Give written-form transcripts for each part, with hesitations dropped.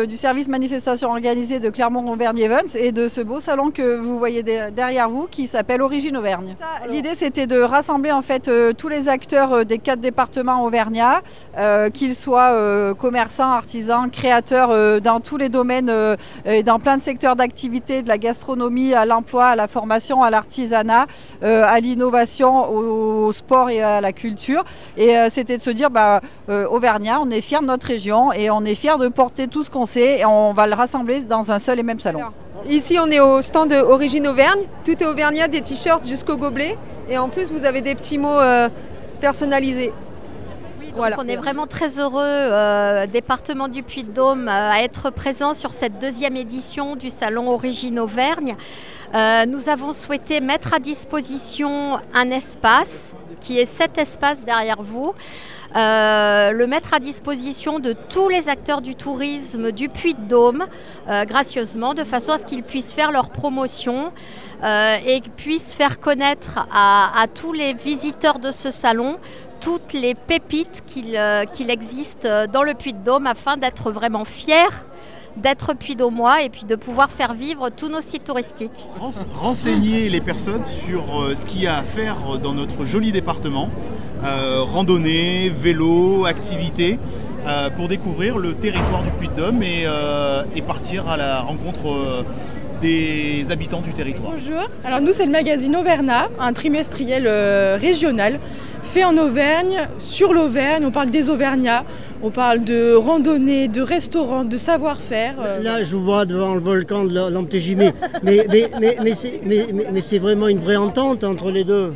du service manifestation organisée de Clermont-Auvergne Events et de ce beau salon que vous voyez derrière vous qui s'appelle Origine Auvergne. L'idée c'était de rassembler en fait tous les acteurs des 4 départements auvergnats, qu'ils soient commerçants, artisans, créateurs dans tous les domaines et dans plein de secteurs d'activité, de la gastronomie à l'emploi, à la formation, à l'artisanat, à l'innovation, au sport et à la culture. Et c'était de se dire, Auvergnat, on est fiers de notre région et on est fiers de porter tout ce qu'on sait et on va le rassembler dans un seul et même salon. Alors, ici on est au stand de Origine Auvergne, tout est auvergnat, des t-shirts jusqu'au gobelet et en plus vous avez des petits mots personnalisés. Oui, donc voilà. On est vraiment très heureux, département du Puy-de-Dôme, à être présent sur cette 2e édition du salon Origine Auvergne. Nous avons souhaité mettre à disposition un espace qui est cet espace derrière vous. Le mettre à disposition de tous les acteurs du tourisme du Puy-de-Dôme, gracieusement, de façon à ce qu'ils puissent faire leur promotion et puissent faire connaître à tous les visiteurs de ce salon toutes les pépites qu'il existe dans le Puy-de-Dôme afin d'être vraiment fiers d'être Puy-de-Dômois et puis de pouvoir faire vivre tous nos sites touristiques. Renseigner les personnes sur ce qu'il y a à faire dans notre joli département, randonnée, vélo, activités, pour découvrir le territoire du Puy-de-Dôme et partir à la rencontre des habitants du territoire. Bonjour, alors nous c'est le magazine Auvergnat, un trimestriel régional fait en Auvergne, sur l'Auvergne, on parle des Auvergnats, on parle de randonnée, de restaurants, de savoir-faire. Là je vous vois devant le volcan de l'Antégy, mais c'est vraiment une vraie entente entre les deux.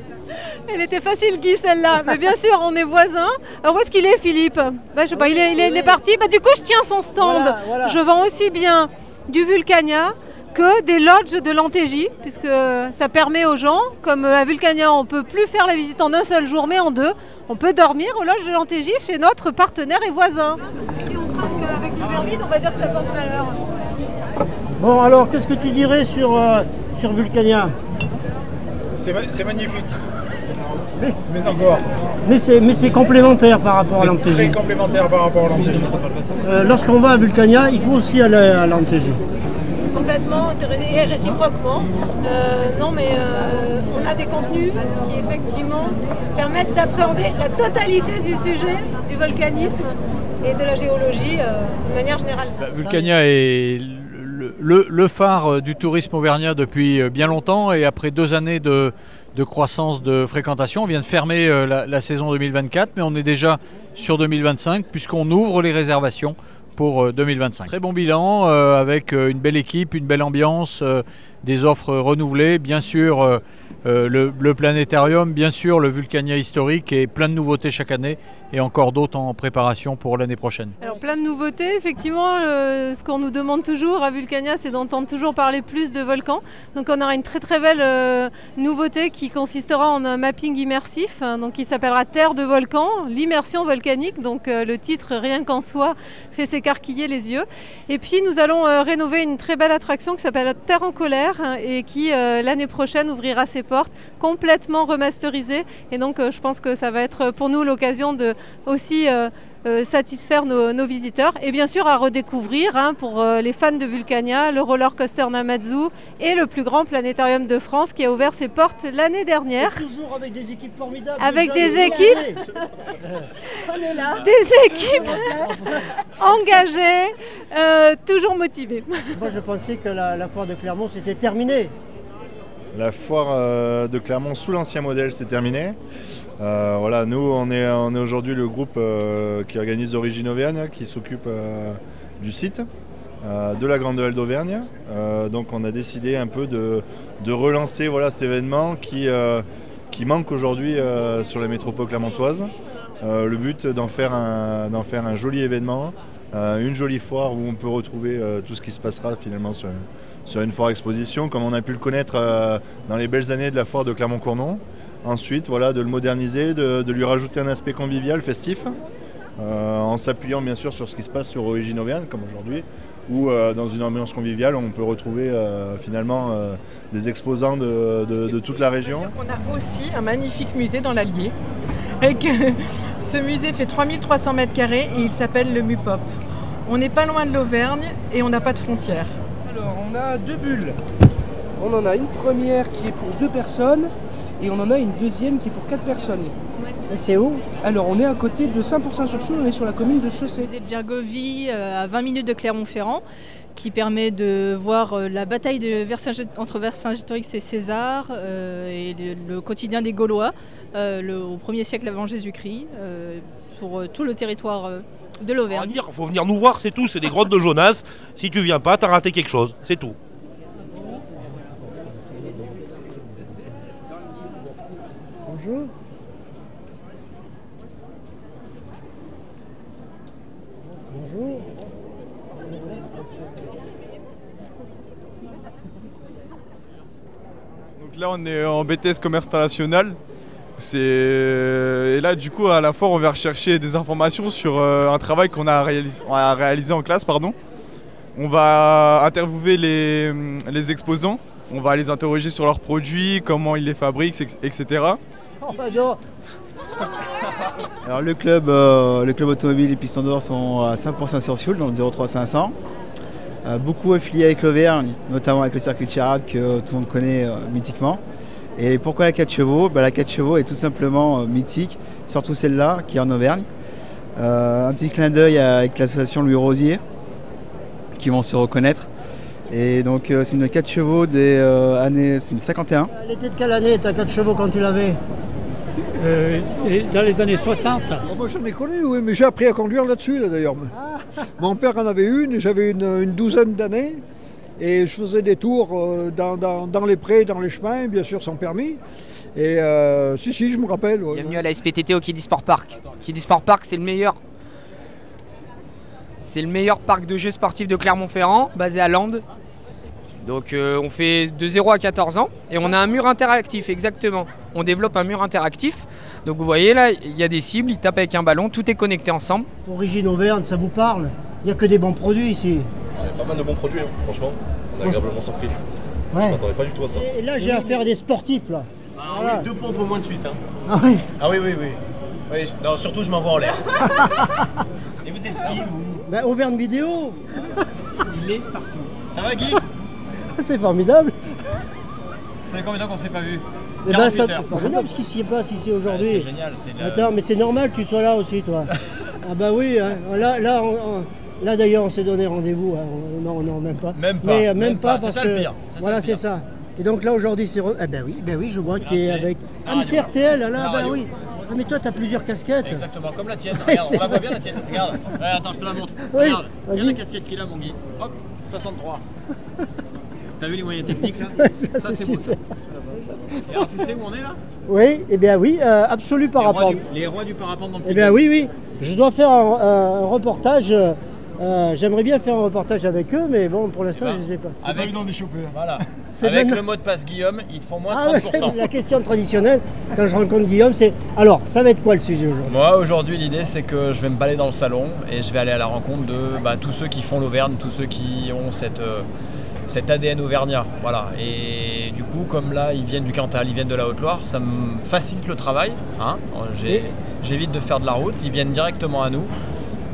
Elle était facile Guy celle-là, mais bien sûr on est voisins. Alors où est-ce qu'il est Philippe? Je sais pas, il est parti, du coup je tiens son stand. Voilà. Je vends aussi bien du Vulcania que des lodges de l'Antégy, puisque ça permet aux gens, comme à Vulcania on ne peut plus faire la visite en un seul jour mais en 2, on peut dormir aux lodges de l'Antégy chez notre partenaire et voisin. Si on craque avec le vermine, on va dire que ça porte malheur. Bon alors qu'est-ce que tu dirais sur Vulcania? C'est magnifique. Mais encore. Mais c'est complémentaire par rapport à l'Antégy. C'est très complémentaire par rapport à l'Antégy. Lorsqu'on va à Vulcania, il faut aussi aller à l'Antégy. Complètement, c'est réciproquement. On a des contenus qui effectivement permettent d'appréhender la totalité du sujet du volcanisme et de la géologie de manière générale. Vulcania est le phare du tourisme auvergnat depuis bien longtemps et après 2 années de croissance de fréquentation, on vient de fermer la saison 2024 mais on est déjà sur 2025 puisqu'on ouvre les réservations pour 2025. Très bon bilan avec une belle équipe, une belle ambiance, des offres renouvelées, bien sûr le planétarium, bien sûr le Vulcania historique et plein de nouveautés chaque année et encore d'autres en préparation pour l'année prochaine. Alors plein de nouveautés, effectivement, ce qu'on nous demande toujours à Vulcania, c'est d'entendre toujours parler plus de volcans. Donc on aura une très très belle nouveauté qui consistera en un mapping immersif, donc qui s'appellera Terre de volcans, l'immersion volcanique, donc le titre rien qu'en soi fait s'écarquiller les yeux. Et puis nous allons rénover une très belle attraction qui s'appelle Terre en colère et qui l'année prochaine ouvrira ses portes complètement remasterisée. Et donc je pense que ça va être pour nous l'occasion de aussi satisfaire nos visiteurs et bien sûr à redécouvrir pour les fans de Vulcania, le roller coaster Namazu et le plus grand planétarium de France qui a ouvert ses portes l'année dernière. Et toujours avec des équipes formidables. Avec des équipes, des équipes engagées, toujours motivées. Moi je pensais que la foire de Clermont c'était terminé. La foire de Clermont sous l'ancien modèle c'est terminé. Voilà, nous on est aujourd'hui le groupe qui organise Origine Auvergne, qui s'occupe du site, de la Grande Halle d'Auvergne. Donc on a décidé un peu de relancer cet événement qui manque aujourd'hui sur la métropole clermontoise. Le but d'en faire un joli événement, une jolie foire où on peut retrouver tout ce qui se passera finalement sur une foire exposition, comme on a pu le connaître dans les belles années de la foire de Clermont-Cournon. Ensuite, de le moderniser, de lui rajouter un aspect convivial, festif, en s'appuyant bien sûr sur ce qui se passe sur Origine Auvergne, comme aujourd'hui, où dans une ambiance conviviale, on peut retrouver finalement des exposants de toute la région. On a aussi un magnifique musée dans l'Allier. Ce musée fait 3300 m² et il s'appelle le MUPOP. On n'est pas loin de l'Auvergne et on n'a pas de frontières. Alors, on a 2 bulles. On en a une première qui est pour 2 personnes et on en a une deuxième qui est pour 4 personnes. Et c'est où? Alors, on est à côté de Saint-Pourçain-sur-Soule, on est sur la commune de Chaussée. Musée de Gergovie, à 20 minutes de Clermont-Ferrand, qui permet de voir la bataille entre Vercingétorix et César et le quotidien des Gaulois au 1er siècle avant Jésus-Christ, pour tout le territoire de l'Auvergne. Il faut venir nous voir, c'est tout, c'est des grottes de Jonas. Si tu viens pas, t'as raté quelque chose, c'est tout. Bonjour. Bonjour. Donc là on est en BTS commerce international. Et là du coup à la fois on va rechercher des informations sur un travail qu'on a réalisé en classe. On va interviewer les exposants, on va les interroger sur leurs produits, comment ils les fabriquent, etc. Alors le club automobile et Piston d'Or sont à Saint-Pourçain-sur-Sioule dans le 03500. Beaucoup affiliés avec l'Auvergne, notamment avec le circuit de Chérade que tout le monde connaît mythiquement. Et pourquoi la 4 chevaux? La 4 chevaux est tout simplement mythique, surtout celle-là qui est en Auvergne. Un petit clin d'œil avec l'association Louis Rosier qui vont se reconnaître. Et donc c'est une 4 chevaux des années 51. Elle était de quelle année ta 4 chevaux quand tu l'avais? Dans les années 60. Moi j'en ai connu, oui, mais j'ai appris à conduire là-dessus d'ailleurs. Mon père en avait une et j'avais une douzaine d'années. Et je faisais des tours dans les prés, dans les chemins, bien sûr sans permis. Et si, je me rappelle. Ouais. Bienvenue à la SPTT au Kiddy Sport Park. Kiddy Sport Park, c'est le meilleur parc de jeux sportifs de Clermont-Ferrand, basé à Landes. Donc on fait de 0 à 14 ans et on a un mur interactif, exactement. On développe un mur interactif. Donc vous voyez là, il y a des cibles, ils tapent avec un ballon, tout est connecté ensemble. Origine Auvergne, ça vous parle? Il n'y a que des bons produits ici. Il y a pas mal de bons produits, franchement. On est agréablement surpris. Ouais. Je m'attendais pas du tout à ça. Et là, j'ai affaire à des sportifs, là. Voilà. Oui, 2 pompes au moins de suite. Hein. Ah oui? Ah oui. Non, surtout, je m'envoie en l'air. Et vous êtes qui, vous? Auvergne Vidéo. Il est partout. Ça va, Guy? C'est formidable. Ça fait combien de temps qu'on s'est pas vu? C'est formidable ce qui s'y passe ici aujourd'hui. C'est génial. Attends, mais c'est normal que tu sois là aussi, toi. Ah bah oui, hein. Là d'ailleurs on s'est donné rendez-vous, hein. Non, même pas. Même pas parce que voilà, c'est ça. Et donc là aujourd'hui c'est... Ben oui, je vois que tu es avec... Ah mais c'est RTL, là, ben oui. Ah mais toi tu as plusieurs casquettes. Exactement, comme la tienne. Regarde, on la voit bien la tienne. Regarde, attends, je te la montre. Oui, regarde la casquette qu'il a, mon Guy. Hop, 63. T'as vu les moyens techniques là? Ça c'est super. Et alors tu sais où on est là? Oui, eh bien oui, absolu parapente. Les rois du parapente dans le Eh bien oui, je dois faire un reportage. J'aimerais bien faire un reportage avec eux, mais bon, pour l'instant, je ne sais pas. Avec dans des chopés. Voilà. Avec le mot de passe Guillaume, ils te font moins 30%. C'est la question traditionnelle, quand je rencontre Guillaume, c'est... Alors, ça va être quoi le sujet aujourd'hui? Moi, aujourd'hui, l'idée, c'est que je vais me balader dans le salon et je vais aller à la rencontre de tous ceux qui font l'Auvergne, tous ceux qui ont cet ADN auvergnat, voilà. Et du coup, comme là, ils viennent du Cantal, ils viennent de la Haute-Loire, ça me facilite le travail, hein. J'évite de faire de la route, ils viennent directement à nous.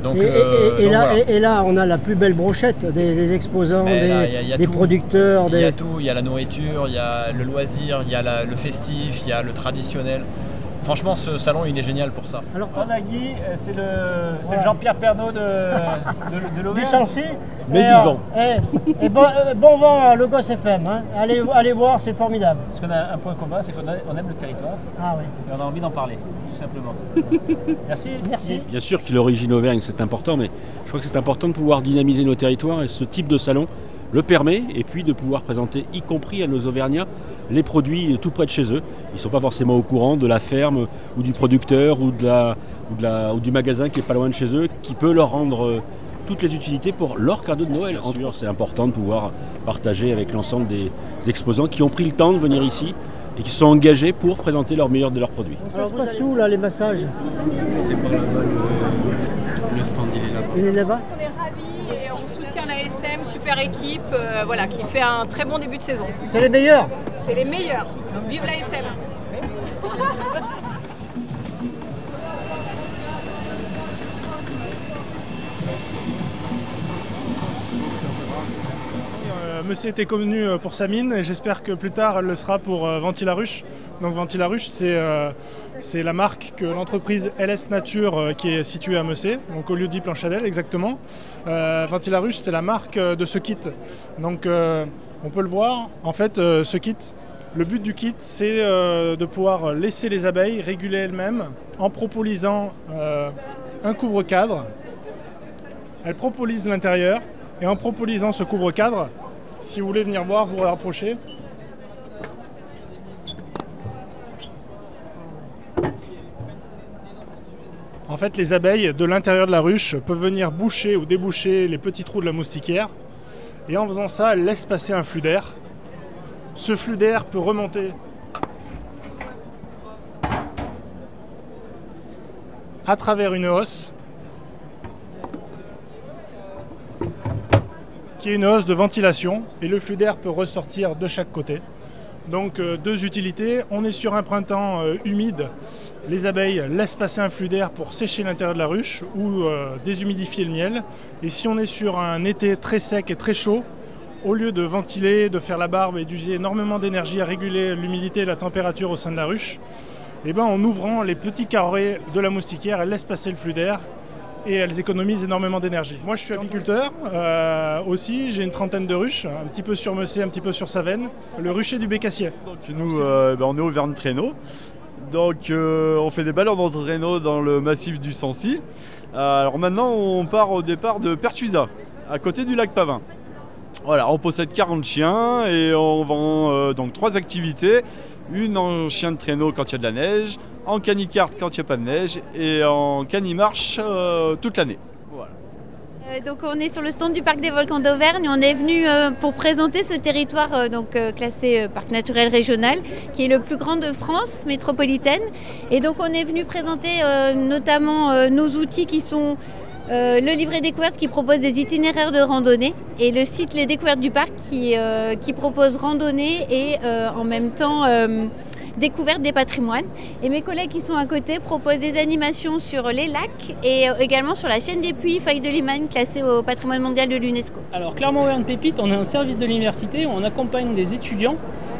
Donc, et là, on a la plus belle brochette des exposants, des producteurs. Il y a tout, il y a la nourriture, il y a le loisir, il y a le festif, il y a le traditionnel. Franchement, ce salon, il est génial pour ça. Alors, Guy, c'est le Jean-Pierre Pernaut de l'Auvergne. Du Sensé. Mais vivant. Et bon vent à Logos FM. Hein. Allez voir, c'est formidable. Parce qu'on a un point commun, c'est qu'on aime le territoire. Ah oui. Et on a envie d'en parler, tout simplement. Merci. Bien sûr que l'origine Auvergne, c'est important, mais je crois que c'est important de pouvoir dynamiser nos territoires et ce type de salon le permet, et puis de pouvoir présenter, y compris à nos Auvergnats, les produits tout près de chez eux. Ils ne sont pas forcément au courant de la ferme ou du producteur ou du magasin qui est pas loin de chez eux, qui peut leur rendre toutes les utilités pour leur cadeau de Noël. C'est important de pouvoir partager avec l'ensemble des exposants qui ont pris le temps de venir ici et qui sont engagés pour présenter leur meilleur de leurs produits. Ça se passe où là, les massages? C'est pas là-bas, le stand il est là-bas. Il est là-bas? On est ravis et on soutient la SM, super équipe, qui fait un très bon début de saison. C'est les meilleurs? C'est les meilleurs. Vive la SM. Meussé était connue pour sa mine et j'espère que plus tard elle le sera pour Ventilaruche. Donc Ventilaruche, c'est la marque que l'entreprise LS Nature qui est située à Meussé, donc au lieu-dit Planchadel exactement. Ventilaruche, c'est la marque de ce kit. Donc on peut le voir, en fait ce kit, le but du kit c'est de pouvoir laisser les abeilles réguler elles-mêmes en propolisant un couvre-cadre. Elles propolisent l'intérieur et en propolisant ce couvre-cadre, si vous voulez venir voir, vous rapprocher. En fait, les abeilles de l'intérieur de la ruche peuvent venir boucher ou déboucher les petits trous de la moustiquaire. Et en faisant ça, elles laissent passer un flux d'air. Ce flux d'air peut remonter à travers une hausse, qui est une hausse de ventilation, et le flux d'air peut ressortir de chaque côté. Donc deux utilités, on est sur un printemps humide, les abeilles laissent passer un flux d'air pour sécher l'intérieur de la ruche ou déshumidifier le miel. Et si on est sur un été très sec et très chaud, au lieu de ventiler, de faire la barbe et d'user énormément d'énergie à réguler l'humidité et la température au sein de la ruche, eh ben, en ouvrant les petits carrés de la moustiquaire, elles laissent passer le flux d'air et elles économisent énormément d'énergie. Moi je suis apiculteur aussi, j'ai une trentaine de ruches, un petit peu sur Meussé, un petit peu sur Savenne, le rucher du Bécassier. Donc nous on est Auvergne-Traîneau, donc on fait des ballons d'entraîneau dans le massif du Sancy. Alors maintenant on part au départ de Pertuisa, à côté du lac Pavin. Voilà, on possède 40 chiens et on vend donc 3 activités. Une en chien de traîneau quand il y a de la neige, en canicarte quand il n'y a pas de neige et en canimarche toute l'année. Voilà. Donc on est sur le stand du Parc des Volcans d'Auvergne. On est venu pour présenter ce territoire classé Parc naturel régional qui est le plus grand de France métropolitaine. Et donc on est venu présenter notamment nos outils qui sont le livret découverte qui propose des itinéraires de randonnée et le site Les Découvertes du Parc qui propose randonnée et en même temps découverte des patrimoines. Et mes collègues qui sont à côté proposent des animations sur les lacs et également sur la chaîne des puits Faille de Limagne classée au patrimoine mondial de l'UNESCO. Alors Clermont-Auvergne Pépite, on est un service de l'université où on accompagne des étudiants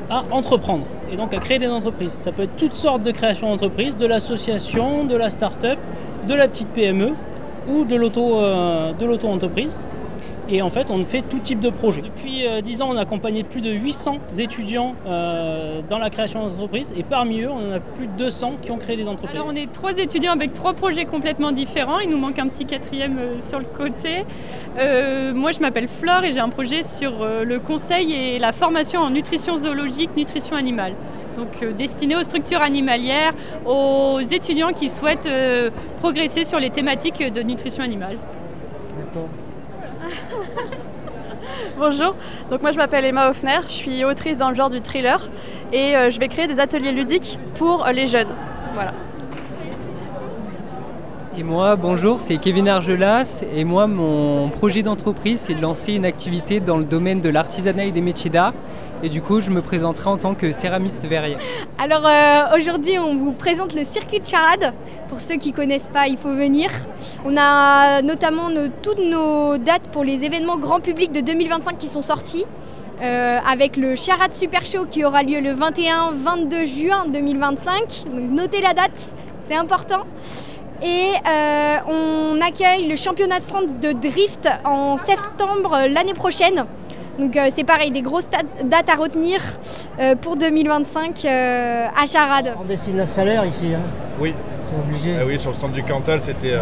à entreprendre et donc à créer des entreprises. Ça peut être toutes sortes de créations d'entreprises, de l'association, de la start-up, de la petite PME ou de l'auto-entreprise. Et en fait, on fait tout type de projet. Depuis 10 ans, on a accompagné plus de 800 étudiants dans la création d'entreprises. Et parmi eux, on en a plus de 200 qui ont créé des entreprises. Alors, on est 3 étudiants avec 3 projets complètement différents. Il nous manque un petit 4e sur le côté. Moi, je m'appelle Flore et j'ai un projet sur le conseil et la formation en nutrition zoologique, nutrition animale. Donc destiné aux structures animalières, aux étudiants qui souhaitent progresser sur les thématiques de nutrition animale. D'accord. Bonjour, donc moi je m'appelle Emma Hoffner, je suis autrice dans le genre du thriller et je vais créer des ateliers ludiques pour les jeunes. Voilà. Et moi, bonjour, c'est Kevin Argelas et moi mon projet d'entreprise c'est de lancer une activité dans le domaine de l'artisanat et des métiers d'art. Et du coup, je me présenterai en tant que céramiste verrier. Alors aujourd'hui, on vous présente le circuit de charade. Pour ceux qui ne connaissent pas, il faut venir. On a notamment toutes nos dates pour les événements grand public de 2025 qui sont sortis. Avec le Charade Super Show qui aura lieu le 21-22 juin 2025. Donc notez la date, c'est important. Et on accueille le championnat de France de drift en septembre l'année prochaine. Donc c'est pareil, des grosses dates à retenir pour 2025 à Charade. On dessine un salaire ici, hein. Oui. C'est obligé. Oui, sur le stand du Cantal, c'était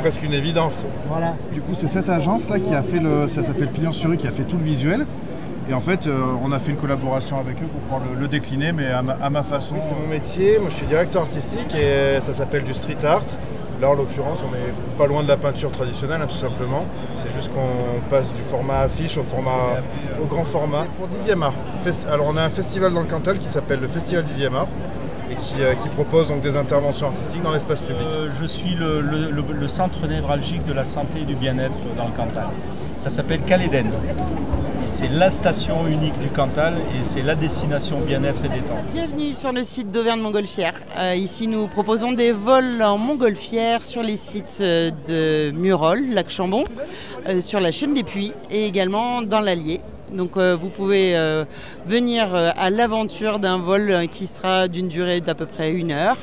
presque une évidence. Voilà. Du coup, c'est cette agence-là qui a fait ça s'appelle Pignon sur Rue, qui a fait tout le visuel. Et en fait, on a fait une collaboration avec eux pour pouvoir le décliner, mais à ma façon. Oui, c'est mon métier, moi je suis directeur artistique et ça s'appelle du street art. Là, en l'occurrence, on n'est pas loin de la peinture traditionnelle, hein, tout simplement. C'est juste qu'on passe du format affiche au grand format. Pour 10e art. Alors, on a un festival dans le Cantal qui s'appelle le Festival 10e art et qui propose donc des interventions artistiques dans l'espace public. Je suis le centre névralgique de la santé et du bien-être dans le Cantal. Ça s'appelle Caléden. C'est la station unique du Cantal et c'est la destination bien-être et détente. Bienvenue sur le site d'Auvergne-Montgolfière. Ici, nous proposons des vols en montgolfière sur les sites de Murol, Lac Chambon, sur la chaîne des Puits et également dans l'Allier. Donc vous pouvez venir à l'aventure d'un vol qui sera d'une durée d'à peu près 1 heure.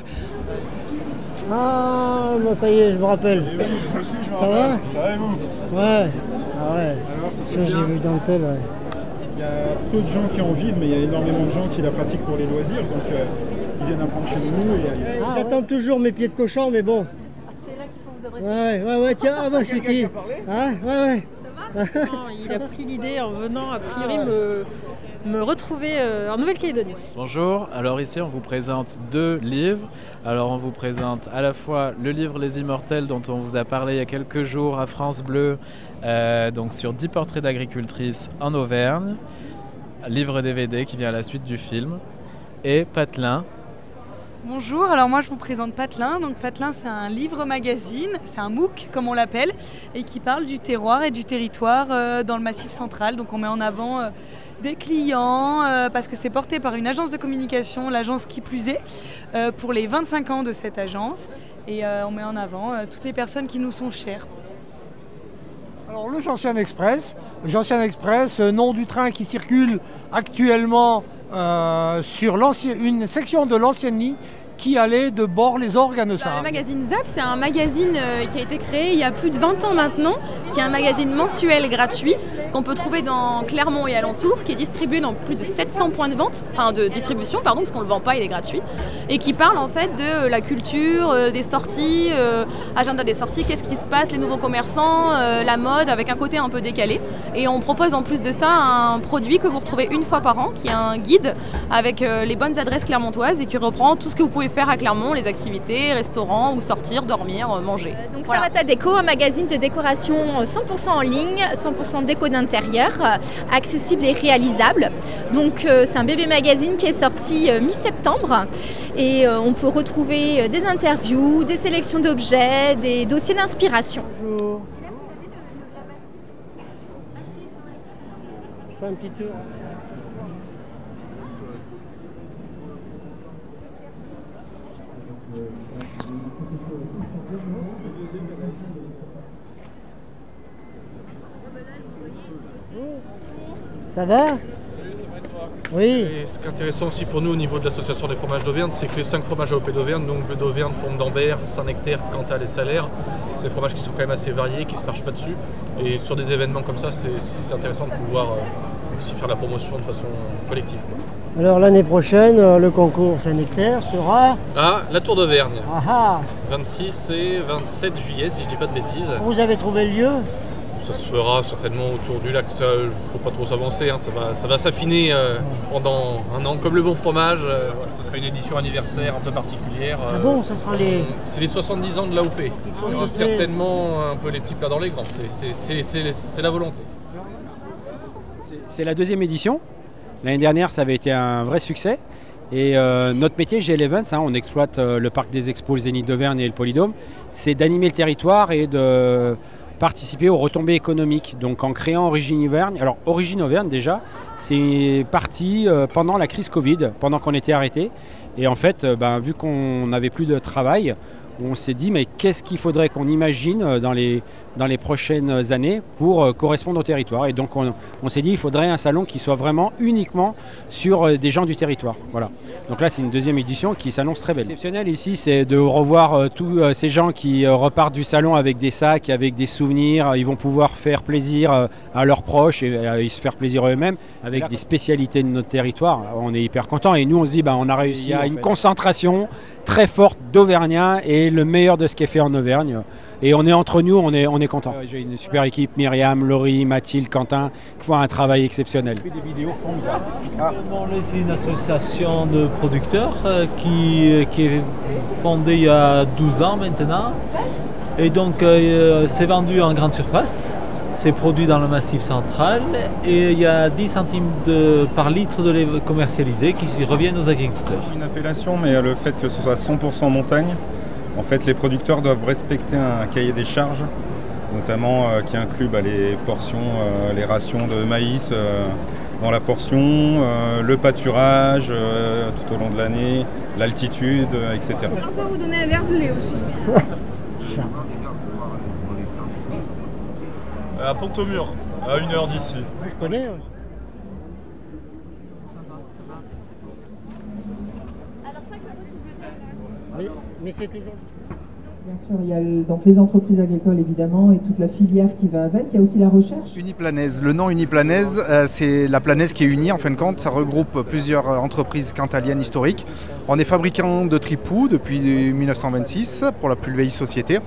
Ah, bon, ça y est, je me rappelle. Moi aussi, je me Ça rappelle. va? Ça va et vous? Ouais. Ah ouais. Alors, ça se Ça, passe j'ai bien? vu Dantel, ouais. Il y a peu de gens qui en vivent, mais il y a énormément de gens qui la pratiquent pour les loisirs. Donc ils viennent apprendre chez nous. J'attends toujours mes pieds de cochon, mais bon. C'est là qu'il faut vous adresser. Ouais, tiens, ah bah je suis qui? Hein? Ouais. Non, il a pris l'idée en venant a priori me retrouver en Nouvelle-Calédonie. Bonjour, alors ici on vous présente 2 livres. Alors on vous présente à la fois le livre Les Immortels dont on vous a parlé il y a quelques jours à France Bleu, donc sur 10 portraits d'agricultrices en Auvergne, livre DVD qui vient à la suite du film, et Patelin. Bonjour, alors moi je vous présente Patelin. Donc Patelin, c'est un livre magazine, c'est un MOOC comme on l'appelle, et qui parle du terroir et du territoire dans le Massif central. Donc on met en avant des clients parce que c'est porté par une agence de communication, l'agence qui plus est, pour les 25 ans de cette agence, et on met en avant toutes les personnes qui nous sont chères. Alors le Gentian Express, nom du train qui circule actuellement sur une section de l'ancienne ligne qui allait de Bord-les-Orgues à Neussargues. Le magazine ZAP, c'est un magazine qui a été créé il y a plus de 20 ans maintenant, qui est un magazine mensuel gratuit qu'on peut trouver dans Clermont et alentours, qui est distribué dans plus de 700 points de vente, enfin de distribution, pardon, parce qu'on ne le vend pas, il est gratuit, et qui parle en fait de la culture, des sorties, agenda des sorties, qu'est-ce qui se passe, les nouveaux commerçants, la mode, avec un côté un peu décalé. Et on propose en plus de ça un produit que vous retrouvez 1 fois par an, qui est un guide avec les bonnes adresses clermontoises et qui reprend tout ce que vous pouvez faire à Clermont, les activités, restaurants, ou sortir, dormir, manger. Donc voilà. Sarata Déco, un magazine de décoration 100% en ligne, 100% déco d'intérieur, accessible et réalisable. Donc c'est un bébé magazine qui est sorti mi-septembre et on peut retrouver des interviews, des sélections d'objets, des dossiers d'inspiration. Bonjour. Je fais un petit tour. Ça va? Oui. Et ce qui est intéressant aussi pour nous au niveau de l'association des fromages d'Auvergne, c'est que les 5 fromages AOP d'Auvergne, donc Bleu d'Auvergne, Fourme d'Ambert, Saint-Nectaire, Cantal et Salaire, c'est des fromages qui sont quand même assez variés, qui ne se marchent pas dessus. Et sur des événements comme ça, c'est intéressant de pouvoir aussi faire la promotion de façon collective. Alors l'année prochaine, le concours Saint-Nectaire sera... Ah, la Tour d'Auvergne. 26 et 27 juillet, si je ne dis pas de bêtises. Vous avez trouvé le lieu? Ça se fera certainement autour du lac. Il ne faut pas trop s'avancer, hein. Ça va s'affiner pendant 1 an, comme le bon fromage. Voilà, ce sera une édition anniversaire un peu particulière. Ah bon, ça sera les... C'est les 70 ans de l'AOP. Il y aura certainement un peu les petits plats dans les grands. C'est la volonté. C'est la 2e édition. L'année dernière, ça avait été un vrai succès. Et notre métier, GL Events, on exploite le parc des expos, le Zénith d'Auvergne et le Polydôme, c'est d'animer le territoire et de participer aux retombées économiques. Donc en créant Origine Auvergne. Alors Origine Auvergne déjà, c'est parti pendant la crise Covid, pendant qu'on était arrêté. Et en fait, vu qu'on n'avait plus de travail, on s'est dit mais qu'est-ce qu'il faudrait qu'on imagine dans les prochaines années pour correspondre au territoire. Et donc on s'est dit il faudrait un salon qui soit vraiment uniquement sur des gens du territoire. Voilà. Donc là c'est une 2e édition qui s'annonce très belle. L'exceptionnel ici c'est de revoir tous ces gens qui repartent du salon avec des sacs, avec des souvenirs. Ils vont pouvoir faire plaisir à leurs proches et se faire plaisir eux-mêmes avec des spécialités de notre territoire. On est hyper contents et nous on se dit on a réussi. Il y a une concentration très forte d'Auvergnats et le meilleur de ce qui est fait en Auvergne. Et on est entre nous, on est contents. J'ai une super équipe, Myriam, Laurie, Mathilde, Quentin, qui font un travail exceptionnel. Des vidéos formidables. C'est une association de producteurs qui est fondée il y a 12 ans maintenant. Et donc c'est vendu en grande surface. C'est produit dans le Massif central et il y a 10 centimes par litre de lait commercialisé qui reviennent aux agriculteurs. Une appellation, mais le fait que ce soit 100% montagne, en fait les producteurs doivent respecter un cahier des charges, notamment qui inclut les portions, les rations de maïs dans la portion, le pâturage tout au long de l'année, l'altitude, etc. On peut vous donner un verre de lait aussi. À Pont-au-Mur, à 1 heure d'ici. Je connais. Mais c'est toujours... Bien sûr, il y a donc les entreprises agricoles évidemment et toute la filière qui va avec. Il y a aussi la recherche. Uniplanaise. Le nom Uniplanaise, c'est la planaise qui est unie en fin de compte. Ça regroupe plusieurs entreprises cantaliennes historiques. On est fabricant de tripous depuis 1926 pour la plus vieille société.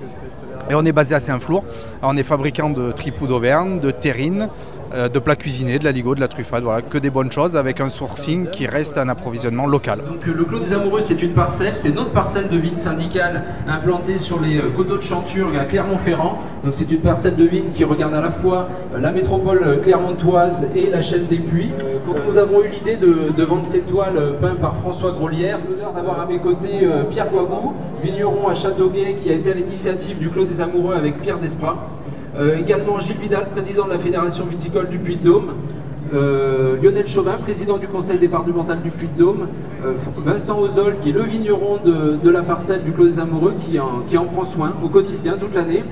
Et on est basé à Saint-Flour. On est fabricant de tripous d'Auvergne, de terrines, de plats cuisinés, de l'aligot, de la truffade, voilà, que des bonnes choses avec un sourcing qui reste un approvisionnement local. Donc, le Clos des Amoureux, c'est une parcelle, c'est notre parcelle de vigne syndicale implantée sur les coteaux de Chanturgue à Clermont-Ferrand. Donc c'est une parcelle de vigne qui regarde à la fois la métropole clermontoise et la chaîne des Puys. Donc nous avons eu l'idée de vendre cette toile peinte par François Grolière. J'ai l'honneur d'avoir à mes côtés Pierre Guagou, vigneron à Châteauguay, qui a été à l'initiative du Clos des Amoureux avec Pierre Desprats. Également Gilles Vidal, président de la Fédération viticole du Puy-de-Dôme, Lionel Chauvin, président du conseil départemental du Puy-de-Dôme, Vincent Ozol, qui est le vigneron de la parcelle du Clos des Amoureux, qui en prend soin au quotidien, toute l'année,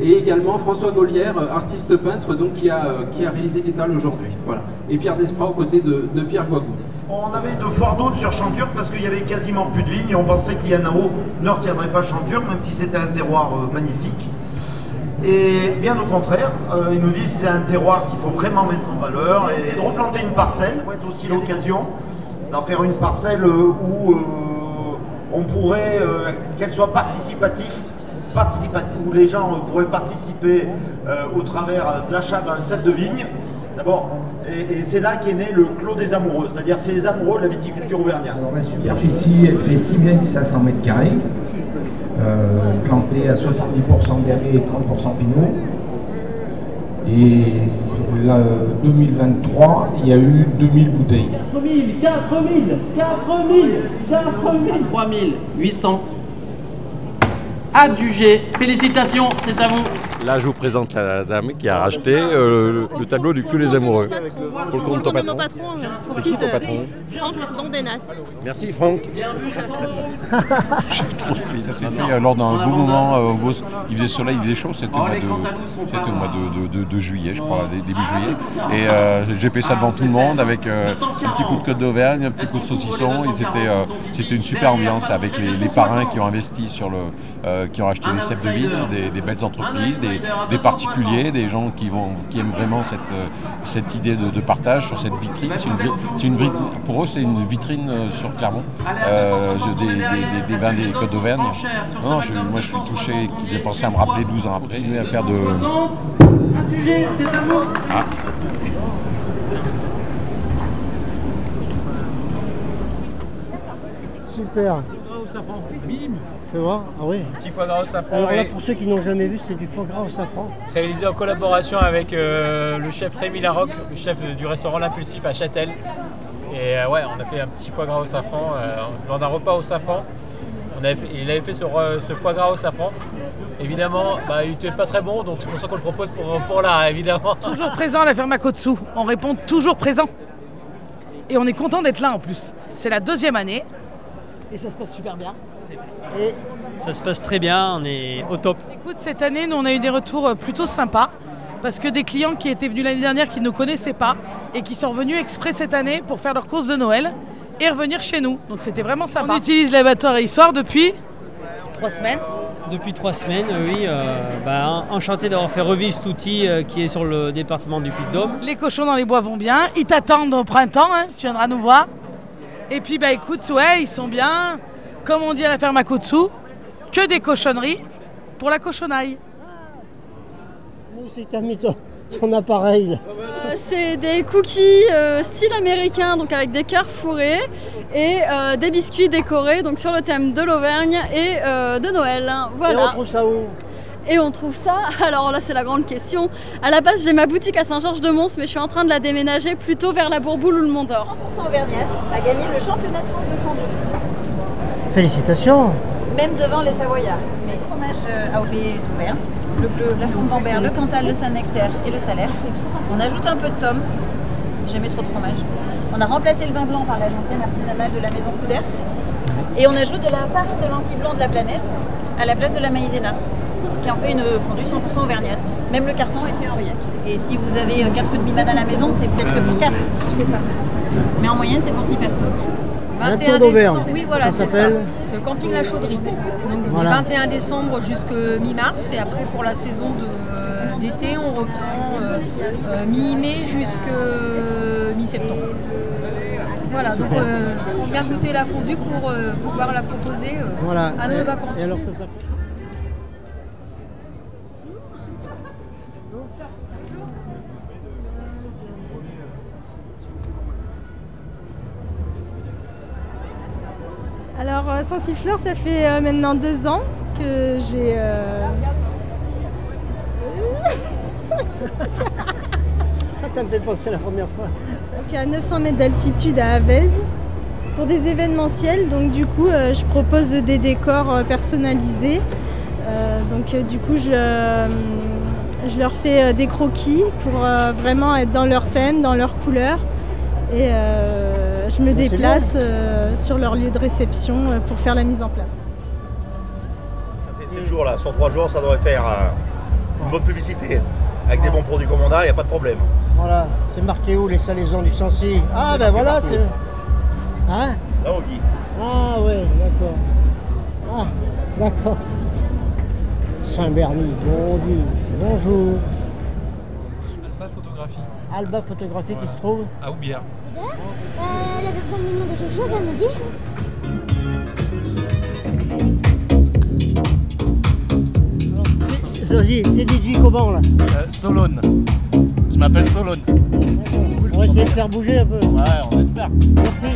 et également François Gaulière, artiste peintre, donc, qui a réalisé l'étal aujourd'hui. Voilà. Et Pierre Desprats aux côtés de Pierre Guagou. On avait de forts doutes sur Chanturgue parce qu'il y avait quasiment plus de vignes et on pensait que l'INAO ne retiendrait pas Chanturgue, même si c'était un terroir magnifique. Et bien au contraire, ils nous disent que c'est un terroir qu'il faut vraiment mettre en valeur et de replanter une parcelle. Ça pourrait être aussi l'occasion d'en faire une parcelle où on pourrait, qu'elle soit participative, où les gens pourraient participer au travers de l'achat d'un set de vignes. D'abord, et c'est là qu'est né le Clos des Amoureux, c'est-à-dire c'est les amoureux de la viticulture auvergnate. Alors la superficie, elle fait 6500 m², plantée à 70% d'herbier et 30% pinot. Et là, 2023, il y a eu 2000 bouteilles. 4000, 3800. Adjugé. Félicitations, c'est à vous. Là, je vous présente la dame qui a racheté le tableau du Clos des Amoureux. Pour le compte de ton patron. C'est qui ton patron? Franck Dondenas. Merci Franck. Ça s'est fait lors d'un beau moment. Il faisait soleil, il faisait chaud. C'était au mois de juillet, je crois, début juillet. Et j'ai fait ça devant tout le monde avec un petit coup de côte d'Auvergne, un petit coup de saucisson. Et c'était une super ambiance avec les parrains qui ont investi qui ont acheté les cèpes de vigne, des belles entreprises, des particuliers, des gens qui aiment vraiment cette idée de partage sur cette vitrine. Pour eux, c'est une vitrine sur Clermont, des vins des Côtes d'Auvergne. Moi, je suis touché qu'ils aient pensé à me rappeler 12 ans après, à faire de... Ah. Super. Fais voir. Ah oui. Petit foie gras au safran. Alors là, pour ceux qui n'ont jamais vu, c'est du foie gras au safran. Réalisé en collaboration avec le chef Rémi Larocque, le chef du restaurant L'Impulsif à Châtel. Et ouais, on a fait un petit foie gras au safran lors d'un repas au safran. Il avait fait ce foie gras au safran. Évidemment, il n'était pas très bon, donc c'est pour ça qu'on le propose pour là, évidemment. Toujours présent à la ferme à Côte-Sous. On répond toujours présent. Et on est content d'être là en plus. C'est la 2e année. Et ça se passe super bien. Et ça se passe très bien, on est au top. Écoute, cette année, nous, on a eu des retours plutôt sympas. Parce que des clients qui étaient venus l'année dernière, qui ne nous connaissaient pas, et qui sont revenus exprès cette année pour faire leurs courses de Noël et revenir chez nous. Donc c'était vraiment sympa. On utilise l'abattoir et histoire depuis 3 semaines. Depuis 3 semaines, oui. Enchanté d'avoir fait revivre cet outil qui est sur le département du Puy-de-Dôme. Les cochons dans les bois vont bien. Ils t'attendent au printemps, hein, tu viendras nous voir. Et puis écoute, ouais, ils sont bien. Comme on dit à la ferme à Côte-Sous, que des cochonneries pour la cochonaille. C'est t'as mis ton appareil là. C'est des cookies style américain, donc avec des cœurs fourrés et des biscuits décorés donc sur le thème de l'Auvergne et de Noël. Voilà. Et on trouve ça où? Et on trouve ça, alors là c'est la grande question. À la base j'ai ma boutique à Saint-Georges-de-Mons, mais je suis en train de la déménager plutôt vers la Bourboule ou le Mont-d'Or. 100% auvergnate a gagné le championnat de France de fondue. Félicitations. Même devant les Savoyards. Mais fromage AOP d'Auvergne, le bleu, la fonte d'Ambert, le Cantal, le Saint-Nectaire et le Salaire. On ajoute un peu de tome, jamais trop de fromage. On a remplacé le vin blanc par la gentiane artisanale de la maison Couder. Et on ajoute de la farine de lentilles blanc de la Planaise à la place de la maïzena. Ce qui en fait une fondue 100% auvergnate. Même le carton est fait en Aurillac. Et si vous avez 4 rue de Bimane à la maison, c'est peut-être que pour 4. Je sais pas. Mais en moyenne, c'est pour 6 personnes. Tour d'Auvergne. Oui, voilà, ça c'est ça. s'appelle Le camping La Chauderie. Donc Voilà. du 21 décembre jusqu'à mi-mars. Et après, pour la saison d'été, on reprend mi-mai jusqu'à mi-septembre. Voilà, donc on vient goûter la fondue pour pouvoir la proposer Voilà. à nos vacanciers. Et alors, ça s'appelle Alors, Saint-Siffleur, ça fait maintenant 2 ans que j'ai... Ça me fait penser la première fois. Donc, à 900 mètres d'altitude à Avez pour des événementiels. Donc, du coup, je propose des décors personnalisés. Du coup, je leur fais des croquis pour vraiment être dans leur thème, dans leur couleur. Et je me déplace sur leur lieu de réception pour faire la mise en place. Ça fait 7 jours là, sur 3 jours, ça devrait faire une bonne publicité. Avec des bons produits comme on a, il n'y a pas de problème. Voilà, c'est marqué où les salaisons du Sancy? Ah ben voilà, c'est... Hein? Là on dit. Ah ouais, d'accord. Ah, d'accord. Saint-Berny, bonjour. Alba Photographie. Alba Photographie qui se trouve à Aubière. Elle avait besoin de me demander quelque chose, elle me dit. Vas-y, c'est DJ comment là? Solone. Je m'appelle Solone. On va essayer de faire bouger un peu. Ouais, on espère. Merci.